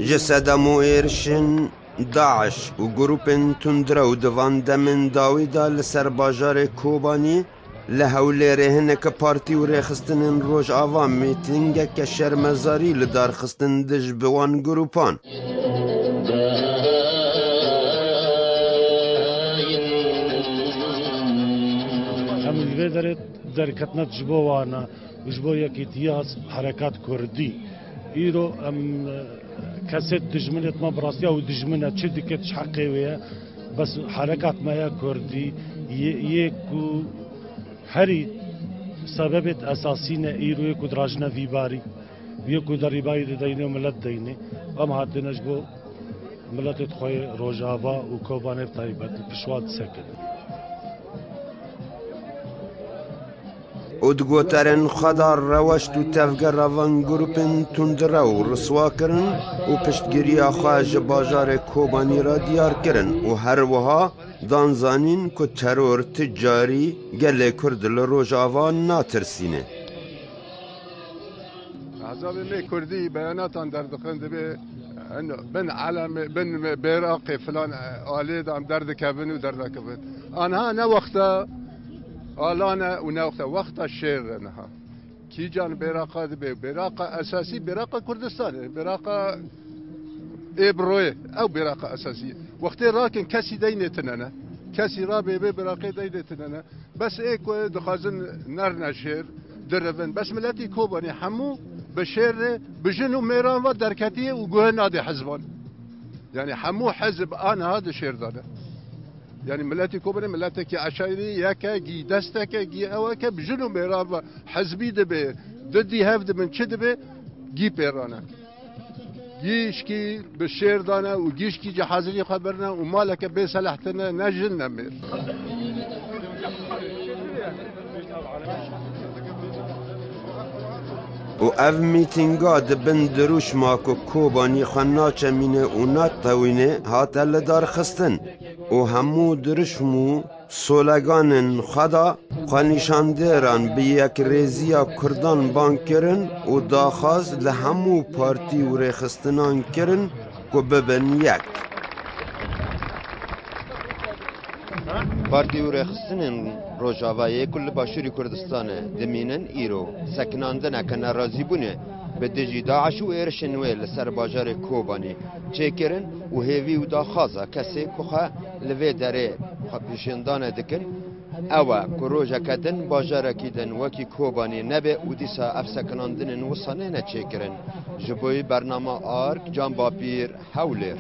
جسد مویرشن داعش و گروپن تندرا و دوان دمن داویدا لسر باجار کوبانی لحوله رهنه که پارتی و ریخستن روش آوام میتینگه که شرمزاری لدار خستن دج بوان گروپان هم الوی دارد در کتنت جبوانا و جبو یکیتیاز حرکات کردی ایرو کسیت دجمنت ما براستی او دجمنه چه دکتش حقی ویا بس حرکات ما یا کردی یکو هری سببت اساسی نه ایرو یکو دراجنا ویباری یکو در ریبایی دینه و ملت دینه ام هاتنش بو ملت خوی روجاوا و کوبانه تایبت پشواد سکن ادگوترن خدار روشت و تفگر روان گروپن تندرا و رسوا کرن و پشتگیری خواهج باجار کوبانی را دیار کرن و هر وها دانزانین که ترور تجاری گل کرد لروجاوا ناترسینه احزاب می کردی بیاناتان در دخنده به بن علم بن بیراق فلان آلی دام درد کبن و درد کبن آنها نه وقتا آلانا و نه وقتا شیر نها کی جان بیراق به بیراق اساسی بیراق کردستانه بیراق ابروه او بیراق اساسی وقتی راکن کسی دینتنه کسی را به بیراق دینتنه بس ایک دخازن نر نشیر دربن بس ملتی کوبانی همو بشیر بجن و میران و درکتی و گوه نادی حزبان یعنی همو حزب آنها ده شیر داده یعنی ملتی کوبانی ملتی که عشایری یکه گی دسته که گی اوه که بجن و میران و حزبی ده به ددی هفته من چه ده به گی پیرانه گیش کی بشیر دانه و گیش کی جهازی خبرنه و مالک به صلاحتنه نجن نمیر و اف میتینگا دبن دروش ماکو کوبانی خناچه مینه و ناتوینه هات لدار خستن و همو درشمو سولگانن خدا خانیشاندران به یک ریزیا کردان بان کرن و داخاز لهمو پارتی و ریخستنان کرن که ببن یک پارتی و ریخستنن روجاوایی کل باشوری کردستان دمینن ایرو سکناندن که نرازی بونه به دجی داعش و ارشنوی لسر باجار کوبانی چه کرن و هیوی و داخازا کسی کخوا لوی داره پیشندان دکن اوه که روژا کدن باجار کدن وکی کوبانی نبه و دیسا اف سکناندن وصانه نچه کرن جبوی برنامه آرک جان باپیر حولیر